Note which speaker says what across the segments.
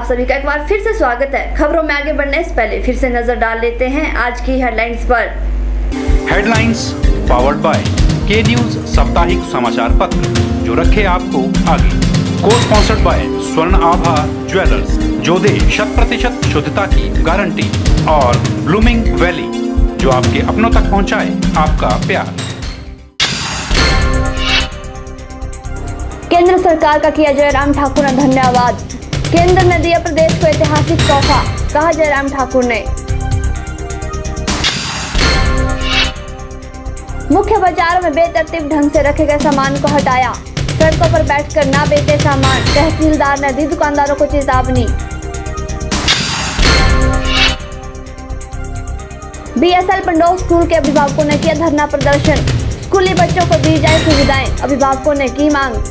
Speaker 1: सभी का एक बार फिर से स्वागत है। खबरों में आगे बढ़ने से पहले फिर से नजर डाल लेते हैं आज की हेडलाइंस पर।
Speaker 2: हेडलाइंस पावर्ड बाय के न्यूज साप्ताहिक समाचार पत्र, जो रखे आपको आगे। को स्पॉन्सर्ड बाय स्वर्ण आभा ज्वेलर्स, जो दे 100% शुद्धता की गारंटी, और ब्लूमिंग वैली, जो आपके अपनों तक पहुंचाए आपका प्यार।
Speaker 1: केंद्र सरकार का किया जयराम ठाकुर ने धन्यवाद। केंद्र ने दिया प्रदेश को ऐतिहासिक तोहफा, कहा जयराम ठाकुर ने। मुख्य बाजार में बेतरतीब ढंग से रखे गए सामान को हटाया। सड़कों पर बैठकर ना बेचे सामान, तहसीलदार ने दी दुकानदारों को चेतावनी। बीएसएल पंडोह स्कूल के अभिभावकों ने किया धरना प्रदर्शन। स्कूली बच्चों को दी जाए सुविधाएं, अभिभावकों ने की मांग।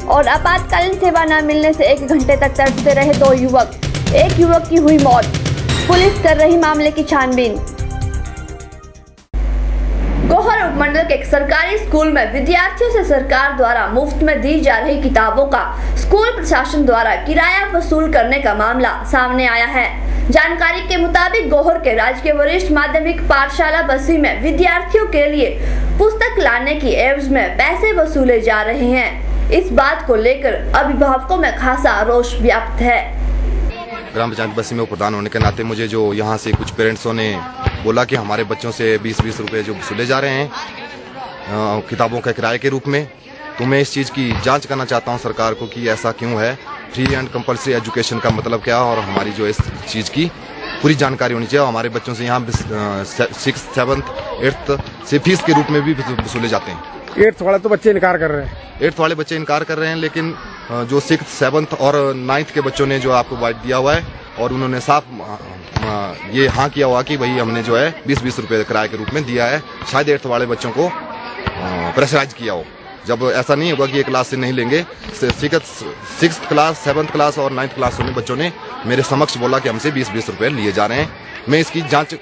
Speaker 1: और आपातकालीन सेवा न मिलने से 1 घंटे तक तड़पते रहे 2 युवक। एक युवक की हुई मौत। पुलिस कर रही मामले की छानबीन। गोहर उपमंडल के एक सरकारी स्कूल में विद्यार्थियों से सरकार द्वारा मुफ्त में दी जा रही किताबों का स्कूल प्रशासन द्वारा किराया वसूल करने का मामला सामने आया है। जानकारी के मुताबिक गोहर के राजकीय वरिष्ठ माध्यमिक पाठशाला बस्सी में विद्यार्थियों के लिए पुस्तक लाने की एवज में पैसे वसूले जा रहे हैं। इस बात को लेकर अभिभावकों में खासा रोष व्याप्त है।
Speaker 3: ग्राम पंचायत बस्सी में प्रधान होने के नाते मुझे जो यहाँ से कुछ पेरेंट्सों ने बोला कि हमारे बच्चों से 20-20 रुपए जो वसूले जा रहे हैं किताबों के किराए के रूप में, तो मैं इस चीज़ की जांच करना चाहता हूँ सरकार को कि ऐसा क्यों है। फ्री एंड कंपल्सरी एजुकेशन का मतलब क्या, और हमारी जो इस चीज़ की पूरी जानकारी होनी चाहिए। हमारे बच्चों से यहाँ 6th, 7th, 8th से फीस के रूप में भी वसूले जाते हैं।
Speaker 4: 8th वाले तो बच्चे इनकार कर रहे हैं।
Speaker 3: 8th वाले बच्चे इनकार कर रहे हैं, लेकिन जो 6th, 7th और 9th के बच्चों ने जो आपको वाइट दिया हुआ है, और उन्होंने साफ ये हाँ किया हुआ कि भाई हमने जो है 20-20 रुपए किराए के रूप में दिया है। शायद 8th वाले बच्चों को प्रेशराइज किया हो। जब ऐसा नहीं होगा कि एक क्लास से नहीं लेंगे, 6th क्लास, 7th क्लास और 9th क्लास वाले बच्चों ने मेरे समक्ष बोला कि हमसे 20-20 रुपए लिए जा रहे हैं। मैं इसकी जांच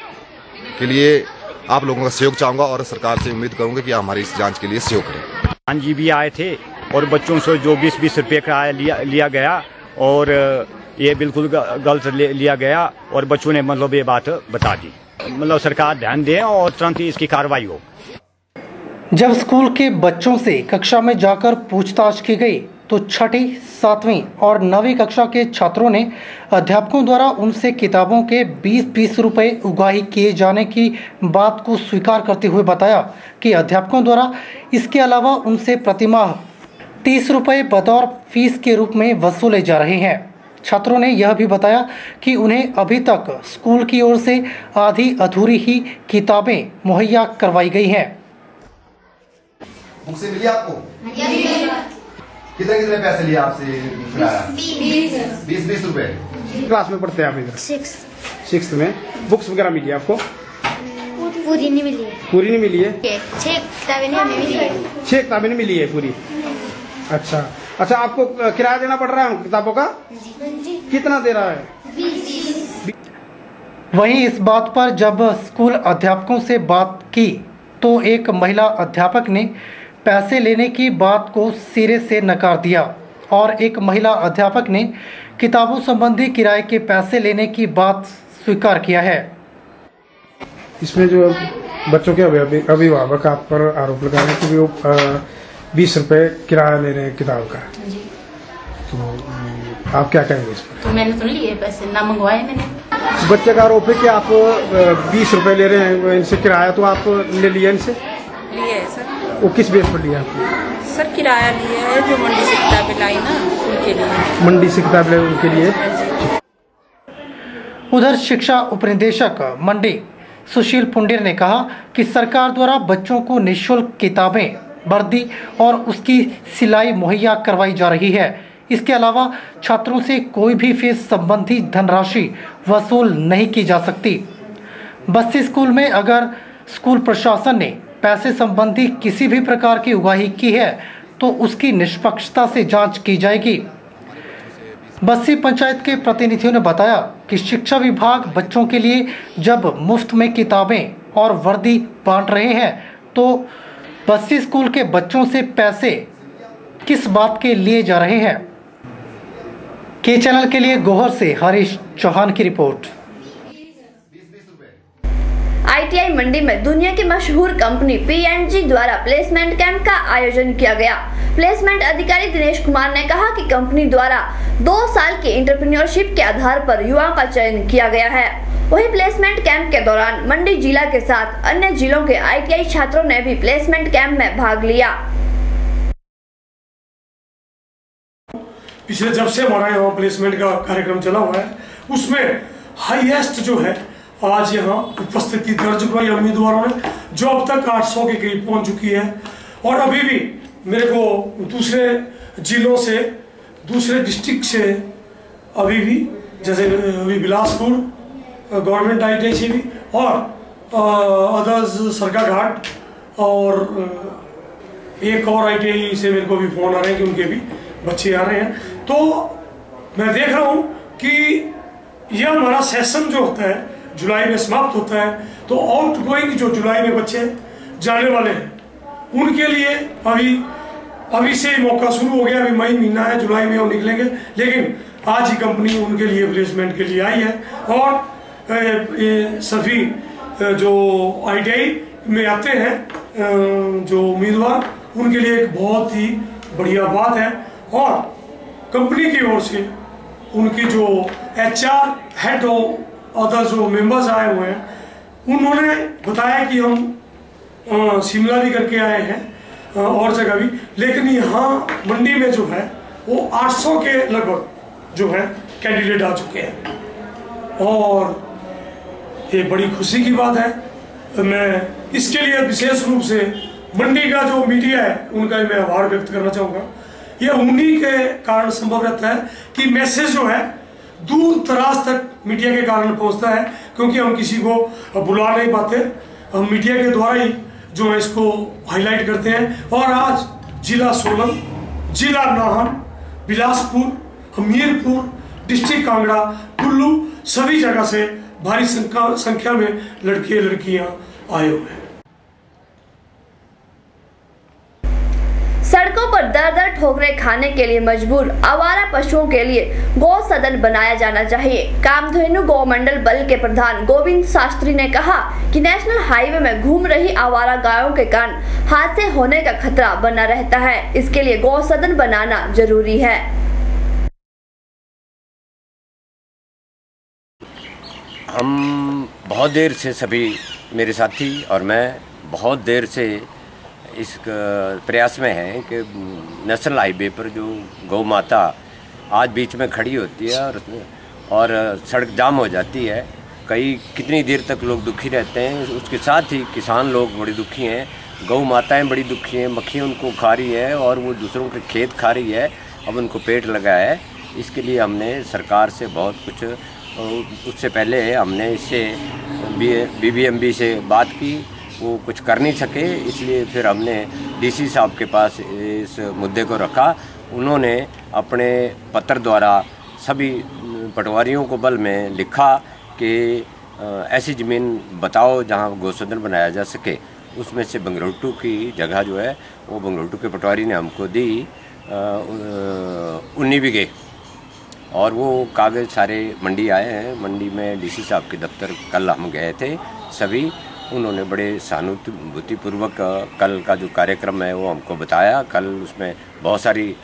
Speaker 3: के लिए आप लोगों का सहयोग चाहूंगा और सरकार से उम्मीद करूंगा कि हमारी इस जांच के लिए सहयोग करें।
Speaker 5: हाँ जी, भी आए थे और बच्चों से जो 20-20 रुपये किराया लिया गया, और ये बिल्कुल गलत लिया गया, और बच्चों ने मतलब ये बात बता दी। मतलब सरकार ध्यान दे और तुरंत ही इसकी कार्रवाई हो।
Speaker 6: जब स्कूल के बच्चों से कक्षा में जाकर पूछताछ की गई तो 6ठी, 7वीं और 9वीं कक्षा के छात्रों ने अध्यापकों द्वारा उनसे किताबों के 20-20 रुपये उगाही किए जाने की बात को स्वीकार करते हुए बताया कि अध्यापकों द्वारा इसके अलावा उनसे प्रतिमाह 30 रुपये बतौर फीस के रूप में वसूले जा रहे हैं। छात्रों ने यह भी बताया कि उन्हें अभी तक स्कूल की ओर से आधी अधूरी ही किताबें मुहैया करवाई गई हैं।
Speaker 3: बुक से मिली आपको? कितने कितने पैसे लिए आपसे? 20-20 रुपए।
Speaker 4: क्लास में पढ़ते हैं आप इधर? 6th में। बुक्स वगैरह मिली आपको?
Speaker 7: पूरी नहीं मिली है।
Speaker 4: पूरी नहीं मिली है?
Speaker 7: 6 किताबें नहीं मिली है।
Speaker 4: 6 किताबें नहीं मिली है पूरी। अच्छा, आपको किराया देना पड़ रहा है किताबों का?
Speaker 7: जी।
Speaker 4: कितना दे रहा है?
Speaker 7: 20।
Speaker 6: वहीं इस बात पर जब स्कूल अध्यापकों से बात की तो एक महिला अध्यापक ने पैसे लेने की बात को सिरे से नकार दिया, और एक महिला अध्यापक ने किताबों संबंधी किराए के पैसे लेने की बात स्वीकार किया है।
Speaker 4: इसमें जो बच्चों के अभिभावक आप पर आरोप लगा रहे हैं कि वो 20 रुपए किराया ले रहे हैं किताब का, तो आप क्या कहेंगे इस पर?
Speaker 7: तो मैंने तो लिए पैसे, ना मंगवाए मैंने।
Speaker 4: बच्चे का आरोप है कि आप 20 रुपए ले रहे हैं इनसे किराया, तो आप ले लिया इनसे?
Speaker 8: लिए है सर।
Speaker 4: वो किस बेस पर लिया आपने?
Speaker 8: सर किराया लिया है, जो मंडी से किताबें लाई ना उनके लिए।
Speaker 4: मंडी से किताबें लाई उनके लिए।
Speaker 6: उधर शिक्षा उपनिदेशक मंडी सुशील पुंडेर ने कहा कि सरकार द्वारा बच्चों को निःशुल्क किताबें, वर्दी और उसकी सिलाई मुहैया करवाई जा रही है। इसके अलावा छात्रों से कोई भी फीस संबंधी धनराशि वसूल नहीं की जा सकती। बस्सी स्कूल में अगर स्कूल प्रशासन ने पैसे संबंधी किसी भी प्रकार की उगाही की है तो उसकी निष्पक्षता से जांच की जाएगी। बस्सी पंचायत के प्रतिनिधियों ने बताया कि शिक्षा विभाग बच्चों के लिए जब मुफ्त में किताबें और वर्दी बांट रहे हैं तो बस्सी स्कूल के बच्चों से पैसे किस बात के लिए जा रहे हैं। के चैनल के लिए गोहर से हरीश चौहान की रिपोर्ट।
Speaker 1: ITI मंडी में दुनिया की मशहूर कंपनी P&G द्वारा प्लेसमेंट कैंप का आयोजन किया गया। प्लेसमेंट अधिकारी दिनेश कुमार ने कहा कि कंपनी द्वारा 2 साल के एंटरप्रेन्योरशिप के आधार पर युवाओं का चयन किया गया है। वहीं प्लेसमेंट कैंप के दौरान मंडी जिला के साथ अन्य जिलों के ITI छात्रों ने भी प्लेसमेंट कैंप में भाग लिया।
Speaker 9: पिछले जब से हमारा यहाँ प्लेसमेंट का कार्यक्रम चला हुआ है उसमें हाईएस्ट जो है आज यहाँ उपस्थिति दर्ज हुई उम्मीदवारों ने, जो अब तक 800 के करीब पहुंच चुकी है। और अभी भी मेरे को दूसरे जिलों से, दूसरे डिस्ट्रिक्ट से अभी भी, जैसे अभी बिलासपुर गवर्नमेंट ITI से भी और अदर्स सरकाघाट और एक और ITI से मेरे को भी फोन आ रहे हैं कि उनके भी बच्चे आ रहे हैं। तो मैं देख रहा हूँ कि यह हमारा सेशन जो होता है जुलाई में समाप्त होता है, तो आउट गोइंग जो जुलाई में बच्चे जाने वाले हैं उनके लिए अभी से मौका शुरू हो गया। अभी मई महीना है, जुलाई में वो निकलेंगे, लेकिन आज ही कंपनी उनके लिए प्लेसमेंट के लिए आई है। और ये सभी जो ITI में आते हैं जो उम्मीदवार, उनके लिए एक बहुत ही बढ़िया बात है। और कंपनी की ओर से उनकी जो HR हेड हो, अदर जो मेंबर्स आए हुए हैं, उन्होंने बताया कि हम शिमला भी करके आए हैं और जगह भी, लेकिन यहाँ मंडी में जो है वो 800 के लगभग जो है कैंडिडेट आ चुके हैं और ये बड़ी खुशी की बात है। मैं इसके लिए विशेष रूप से मंडी का जो मीडिया है उनका मैं आभार व्यक्त करना चाहूँगा। ये उन्हीं के कारण संभव रहता है कि मैसेज जो है दूर दराज तक मीडिया के कारण पहुंचता है, क्योंकि हम किसी को बुला नहीं पाते, हम मीडिया के द्वारा ही जो है इसको हाईलाइट करते हैं। और आज जिला सोलन, जिला नाहन, बिलासपुर, हमीरपुर, डिस्ट्रिक्ट कांगड़ा, कुल्लू, सभी जगह से भारी संख्या में लड़के लड़कियां आए हुए हैं।
Speaker 1: सड़कों पर दर-दर ठोकरें खाने के लिए मजबूर आवारा पशुओं के लिए गौ सदन बनाया जाना चाहिए। कामधेनु गौ मंडल बल के प्रधान गोविंद शास्त्री ने कहा कि नेशनल हाईवे में घूम रही आवारा गायों के कारण हादसे होने का खतरा बना रहता है। इसके लिए गौ सदन बनाना जरूरी है।
Speaker 10: हम बहुत देर से, सभी मेरे साथी और मैं बहुत देर से इस प्रयास में है कि नेशनल हाईवे पर जो गौ माता आज बीच में खड़ी होती है और सड़क जाम हो जाती है, कितनी देर तक लोग दुखी रहते हैं। उसके साथ ही किसान लोग बड़े दुखी हैं, गौ माताएं बड़ी दुखी हैं, मक्खियाँ उनको खा रही है और वो दूसरों के खेत खा रही है, अब उनको पेट लगा है। इसके लिए हमने सरकार से बहुत कुछ, उससे पहले हमने इससे BBMB से बात की, वो कुछ कर नहीं सके, इसलिए फिर हमने DC साहब के पास इस मुद्दे को रखा। उन्होंने अपने पत्र द्वारा सभी पटवारियों को बल में लिखा कि ऐसी ज़मीन बताओ जहां गौसदन बनाया जा सके। उसमें से बंगलुरु की जगह जो है वो बंगलुरु के पटवारी ने हमको दी 19 बीघे, और वो कागज़ सारे मंडी आए हैं। मंडी में DC साहब के दफ्तर कल हम गए थे सभी, उन्होंने बड़े सहानुभूतिपूर्वक कल का जो कार्यक्रम है वो हमको बताया। कल उसमें बहुत सारी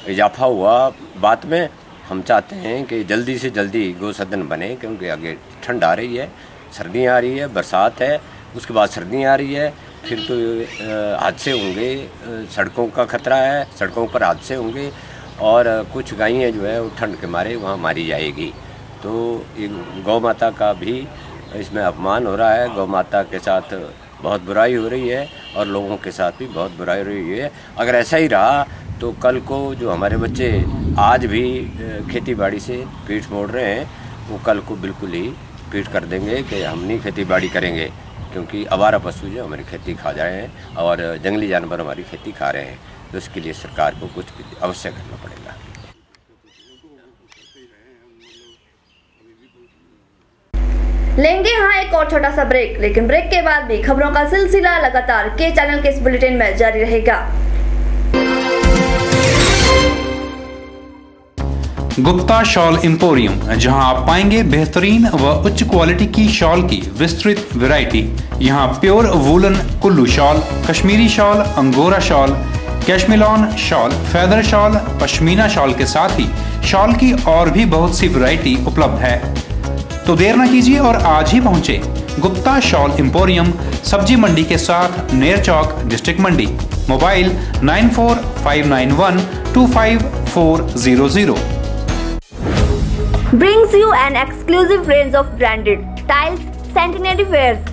Speaker 10: इजाफा हुआ बात में। हम चाहते हैं कि जल्दी से जल्दी गौ सदन बने, क्योंकि आगे ठंड आ रही है, सर्दियाँ आ रही है, बरसात है, उसके बाद सर्दियाँ आ रही है, फिर तो हादसे होंगे, सड़कों का खतरा है, सड़कों पर हादसे होंगे और कुछ गायें जो है वो ठंड के मारे वहाँ मारी जाएगी। तो ये गौ माता का भी इसमें अपमान हो रहा है, गौ माता के साथ बहुत बुराई हो रही है और लोगों के साथ भी बहुत बुराई हो रही है। अगर ऐसा ही रहा तो कल को जो हमारे बच्चे आज भी खेती बाड़ी से पीठ मोड़ रहे हैं, वो कल को बिल्कुल ही पीठ कर देंगे कि हम नहीं खेती बाड़ी करेंगे, क्योंकि आवारा पशु जो हमारी खेती खा जा रहे हैं और जंगली जानवर हमारी खेती खा रहे हैं। तो इसके लिए सरकार को कुछ अवश्य करना पड़ेगा।
Speaker 1: लेंगे हाँ एक और छोटा सा ब्रेक, लेकिन ब्रेक के बाद भी खबरों का सिलसिला लगातार के चैनल के इस बुलेटिन में जारी रहेगा।
Speaker 2: गुप्ता शॉल एम्पोरियम, जहां आप पाएंगे बेहतरीन व उच्च क्वालिटी की शॉल की विस्तृत वैरायटी। यहां pure woollen Kullu shawl, Kashmiri shawl, angora shawl, cashmilon shawl, feather shawl, pashmina shawl के साथ ही शॉल की और भी बहुत सी वैरायटी उपलब्ध है। तो देर न कीजिए और आज ही पहुंचे गुप्ता शॉल एम्पोरियम, सब्जी मंडी के साथ Ner Chowk, district Mandi. Mobile 9459125400
Speaker 1: brings you an exclusive range of branded tiles, sanitary wares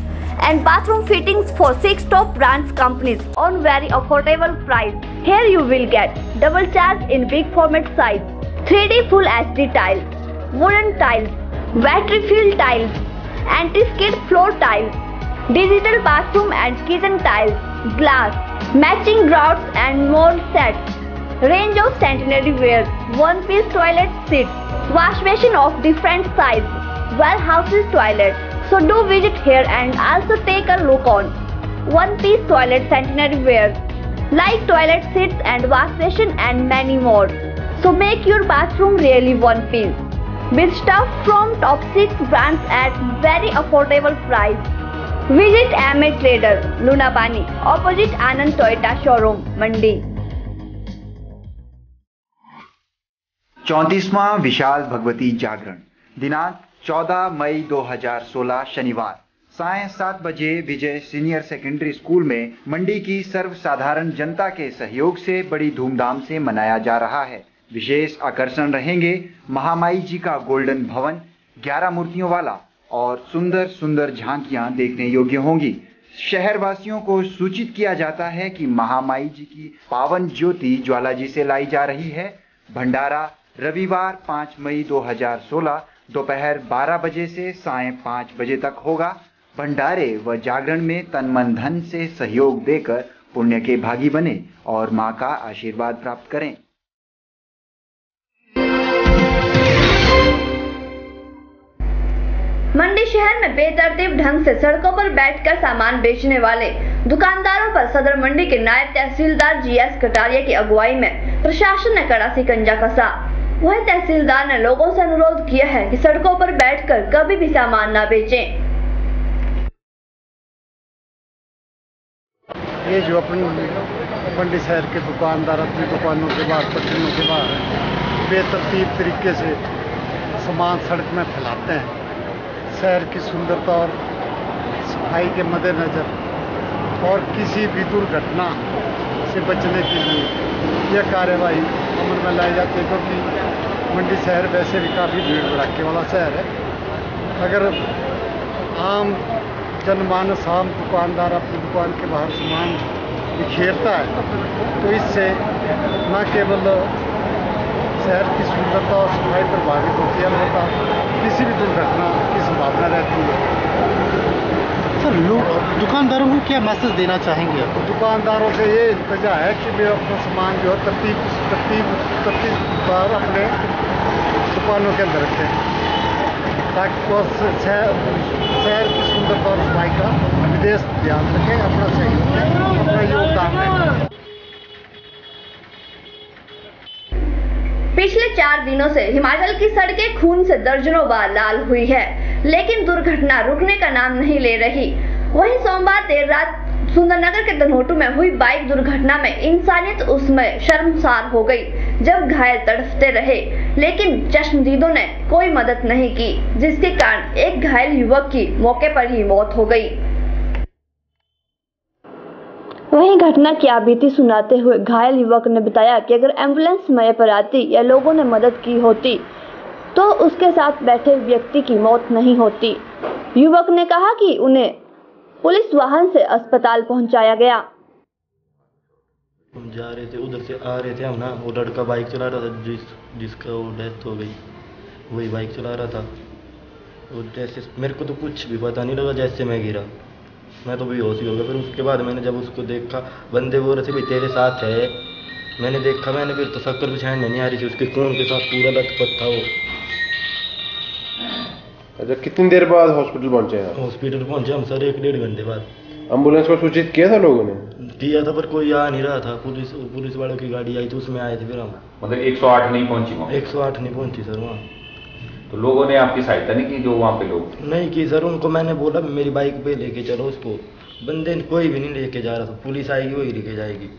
Speaker 1: and bathroom fittings for 6 top brands companies on very affordable price. Here you will get double charge in big format size, 3D full HD tiles, wooden tiles, battery filled tiles, anti-skid floor tiles, digital bathroom and kitchen tiles, glass, matching grouts and more sets, range of sanitary ware, one-piece toilet seats, wash basin of different size, well houses toilet. So do visit here and also take a look on one-piece toilet sanitary ware like toilet seats and wash basin and many more. So make your bathroom really one piece with stuff from top 6 brands at very affordable price. Visit MA Trader, Lunabani, opposite Anand Toyota showroom, Mandi.
Speaker 11: 34वां विशाल भगवती जागरण दिनांक 14 मई 2016 शनिवार सायं 7 बजे विजय senior secondary school में मंडी की सर्वसाधारण जनता के सहयोग से बड़ी धूमधाम से मनाया जा रहा है। विशेष आकर्षण रहेंगे महामाई जी का गोल्डन भवन, 11 मूर्तियों वाला और सुंदर सुंदर झांकियां देखने योग्य होंगी। शहर वासियों को सूचित किया जाता है कि महामाई जी की पावन ज्योति ज्वाला जी से लाई जा रही है। भंडारा रविवार 5 मई 2016 दोपहर 12 बजे से सायं 5 बजे तक होगा। भंडारे व जागरण में तन मन धन से सहयोग देकर पुण्य के भागी बने और मां का आशीर्वाद प्राप्त करें।
Speaker 1: मंडी शहर में बेतरतीब ढंग से सड़कों पर बैठकर सामान बेचने वाले दुकानदारों पर सदर मंडी के नायब तहसीलदार GS कटारिया की अगुवाई में प्रशासन ने कड़ा शिकंजा कसा। वहीं तहसीलदार ने लोगों से अनुरोध किया है कि सड़कों पर बैठकर कभी भी सामान न बेचें।
Speaker 12: ये जो अपनी मंडी शहर के दुकानदार अपनी दुकानों के बाहर, पटरियों के बाहर बेतरतीब तरीके से सामान सड़क में फैलाते हैं, शहर की सुंदरता और सफाई के मद्देनजर और किसी भी दुर्घटना से बचने के लिए यह कार्यवाही अमल में लाई जाती है, क्योंकि मंडी शहर वैसे भी काफ़ी भीड़ भड़ाके वाला शहर है। अगर आम जनमानस, आम दुकानदार अपनी दुकान के बाहर सामान बिखेरता है तो इससे न केवल शहर की सुंदरता और सफाई प्रभावित होती है, अलबत्ता किसी भी दुर्घटना की संभावना रहती है।
Speaker 6: सर, लोग दुकानदारों को क्या मैसेज देना चाहेंगे?
Speaker 12: दुकानदारों से ये इल्तिजा है कि वे अपना सामान जो है तरतीब पर अपने दुकानों के अंदर रखें, ताकि वो शहर की सुंदरता और सफाई का विशेष ध्यान रखें, अपना सहयोग दें, अपना योगदान दें।
Speaker 1: पिछले 4 दिनों से हिमाचल की सड़कें खून से दर्जनों बार लाल हुई है, लेकिन दुर्घटना रुकने का नाम नहीं ले रही। वहीं सोमवार देर रात सुंदरनगर के धनोटू में हुई बाइक दुर्घटना में इंसानियत उसमें शर्मसार हो गई, जब घायल तड़पते रहे, लेकिन चश्मदीदों ने कोई मदद नहीं की, जिसके कारण एक घायल युवक की मौके पर ही मौत हो गई। वहीं घटना की बीती सुनाते हुए घायल युवक ने बताया कि अगर एम्बुलेंस समय पर आती या लोगों ने मदद की होती तो उसके साथ बैठे व्यक्ति की मौत नहीं होती। युवक ने कहा कि उन्हें पुलिस वाहन से अस्पताल पहुंचाया गया।
Speaker 13: हम जा रहे थे, उधर से आ रहे थे हम ना, वो लड़का बाइक चला रहा था जिसका वो डेथ हो गई, वही बाइक चला रहा था। वो जैसे मेरे को तो कुछ भी पता नहीं लगा, जैसे मैं गिरा मैं तो बेहोश ही हो गया। फिर उसके बाद मैंने जब उसको देखा, बंदे बोल रहे थे भाई तेरे साथ है, मैंने देखा, मैंने फिर तो शक्कर भी छान नहीं आ रही थी, उसके खून के साथ पूरा लथपथ था वो।
Speaker 14: अच्छा, कितनी देर बाद हॉस्पिटल पहुंचे?
Speaker 13: हॉस्पिटल पहुंचे हम सर 1-1.5 घंटे बाद।
Speaker 14: एम्बुलेंस को सूचित किया था लोगों ने?
Speaker 13: किया था पर कोई आ नहीं रहा था। पुलिस वालों की गाड़ी आई तो उसमें आए थे फिर हम।
Speaker 14: मतलब 108 नहीं पहुंची वहाँ?
Speaker 13: 108 नहीं पहुंची सर वहाँ।
Speaker 14: तो लोगों ने आपकी सहायता नहीं की जो वहाँ पे लोग?
Speaker 13: नहीं की सर, उनको मैंने बोला मेरी बाइक पे लेके चलो उसको, बंदे कोई भी नहीं लेके जा रहा था। पुलिस आएगी वही लेके जाएगी।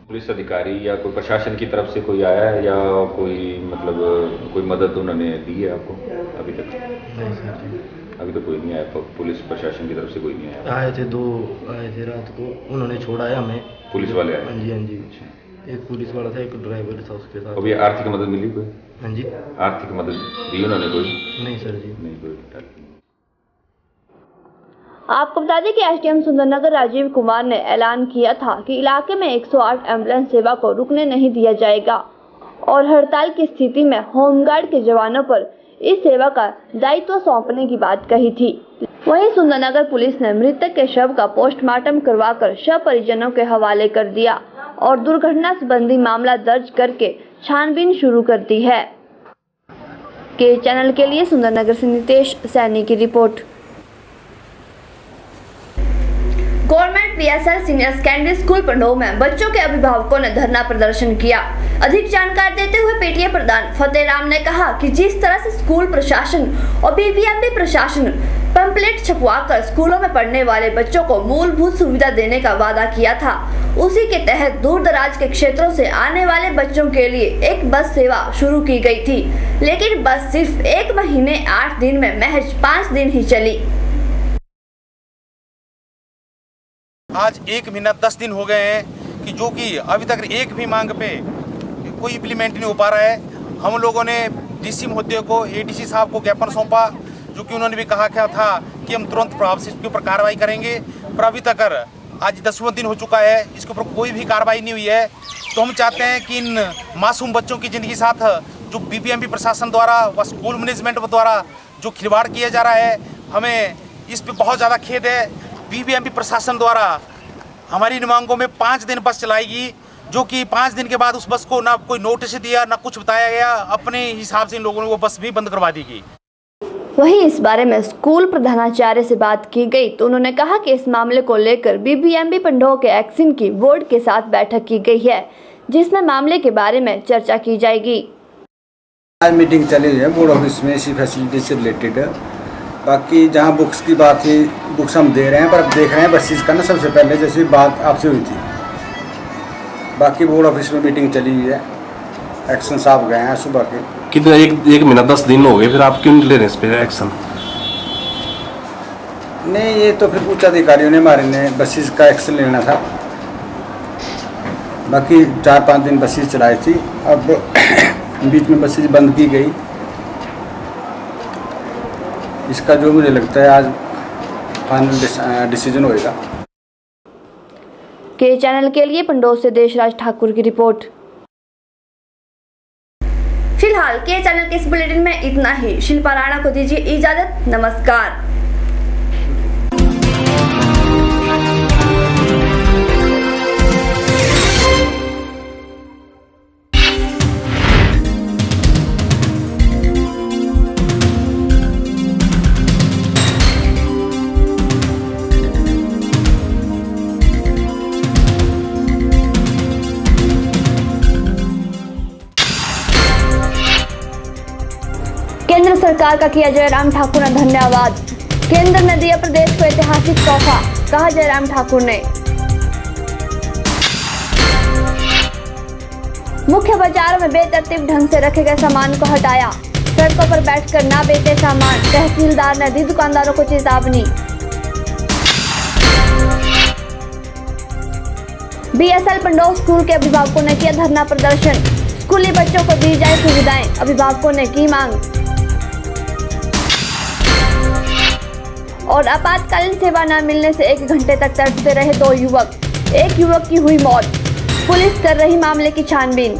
Speaker 14: पुलिस अधिकारी या कोई प्रशासन की तरफ से कोई आया है या कोई मतलब कोई मदद उन्होंने दी है आपको अभी तक?
Speaker 13: नहीं सर,
Speaker 14: अभी तो कोई नहीं आया, पुलिस प्रशासन की तरफ से कोई नहीं आया?
Speaker 13: आए थे, 2 आए थे रात को, उन्होंने छोड़ा है हमें।
Speaker 14: पुलिस वाले आए?
Speaker 13: हाँ जी हाँ जी, एक पुलिस वाला था, एक ड्राइवर था उसके साथ।
Speaker 14: अभी आर्थिक मदद मिली कोई?
Speaker 13: हाँ जी,
Speaker 14: आर्थिक मदद दी उन्होंने कोई?
Speaker 13: नहीं सर जी,
Speaker 14: नहीं कोई।
Speaker 1: आपको बता दें कि एसडीएम सुंदरनगर राजीव कुमार ने ऐलान किया था कि इलाके में 108 एम्बुलेंस सेवा को रुकने नहीं दिया जाएगा और हड़ताल की स्थिति में होमगार्ड के जवानों पर इस सेवा का दायित्व सौंपने की बात कही थी। वहीं सुंदरनगर पुलिस ने मृतक के शव का पोस्टमार्टम करवाकर शव परिजनों के हवाले कर दिया और दुर्घटना संबंधी मामला दर्ज करके छानबीन शुरू कर दी है। के चैनल के लिए सुंदरनगर से नितेश सैनी की report. Government PSL senior secondary school Pandoh में बच्चों के अभिभावकों ने धरना प्रदर्शन किया। अधिक जानकारी देते हुए पीटीए प्रधान फतेह राम ने कहा कि जिस तरह से स्कूल प्रशासन और बीबीएमबी प्रशासन पंपलेट छपवाकर स्कूलों में पढ़ने वाले बच्चों को मूलभूत सुविधा देने का वादा किया था, उसी के तहत दूर दराज के क्षेत्रों से आने वाले बच्चों के लिए एक बस सेवा शुरू की गई थी, लेकिन बस सिर्फ 1 महीने 8 दिन में महज 5 दिन ही चली।
Speaker 15: आज 1 महीना 10 दिन हो गए हैं कि जो कि अभी तक एक भी मांग पे कोई इम्प्लीमेंट नहीं हो पा रहा है। हम लोगों ने डीसी महोदय को, एडीसी साहब को ज्ञापन सौंपा, जो कि उन्होंने भी कहा क्या था कि हम तुरंत प्रभाव से इसके ऊपर कार्रवाई करेंगे, पर अभी तक आज 10वां दिन हो चुका है, इसके ऊपर कोई भी कार्रवाई नहीं हुई है। तो हम चाहते हैं कि इन मासूम बच्चों की ज़िंदगी साथ जो बीबीएमबी प्रशासन द्वारा व स्कूल मैनेजमेंट द्वारा जो खिलवाड़ किया जा रहा है, हमें इस पर बहुत ज़्यादा खेद है। बीबीएमबी प्रशासन द्वारा हमारी इन मांगों में 5 दिन बस चलाएगी, जो कि 5 दिन के बाद उस बस को ना कोई नोटिस दिया ना कुछ बताया गया, अपने हिसाब से इन लोगों ने वो बस भी बंद करवा दी गई।
Speaker 1: वहीं इस बारे में स्कूल प्रधानाचार्य से बात की गई तो उन्होंने कहा कि इस मामले को लेकर बीबीएमबी पंडोह के एक्सिन की बोर्ड के साथ बैठक की गई है, जिसमें मामले के बारे में चर्चा की जाएगी।
Speaker 16: आज मीटिंग चली है बोर्ड ऑफिस में इसी फैसिलिटी से रिलेटेड। बाकी जहाँ बुक्स की बात थी, बुक्स हम दे रहे हैं, पर अब देख रहे हैं बसेस का ना सबसे पहले जैसी बात आपसे हुई थी। बाकी बोर्ड ऑफिस में मीटिंग चली हुई है, एक्शन साहब गए हैं सुबह के।
Speaker 17: कितना एक महीना 10 दिन हो गए, फिर आप क्यों ले रहे हैं इस पे एक्शन?
Speaker 16: नहीं, ये तो फिर उच्च अधिकारियों ने हमारे ने बसेस का एक्शन लेना था। बाकी 4-5 दिन बसेस चलाई थी, अब बीच में बसेस बंद की गई। इसका जो मुझे लगता है आज फाइनल डिसीजन होएगा।
Speaker 1: के चैनल के लिए पंडोह से देशराज ठाकुर की रिपोर्ट। फिलहाल के चैनल के इस बुलेटिन में इतना ही। शिल्पा राणा को दीजिए इजाजत। नमस्कार। केंद्र सरकार का किया जयराम ठाकुर ने धन्यवाद। केंद्र ने दिया प्रदेश को ऐतिहासिक तोहफा, कहा जयराम ठाकुर ने। मुख्य बाजारों में बेतरतीब ढंग से रखे गए सामान को हटाया, सड़कों पर बैठकर ना बेचे सामान, तहसीलदार ने दी दुकानदारों को चेतावनी। बीएसएल पंडोह स्कूल के अभिभावकों ने किया धरना प्रदर्शन, स्कूली बच्चों को दी जाए सुविधाएं, अभिभावकों ने की मांग। और आपातकालीन सेवा न मिलने से 1 घंटे तक तड़पते रहे 2 युवक, एक युवक की हुई मौत। पुलिस कर रही मामले की छानबीन।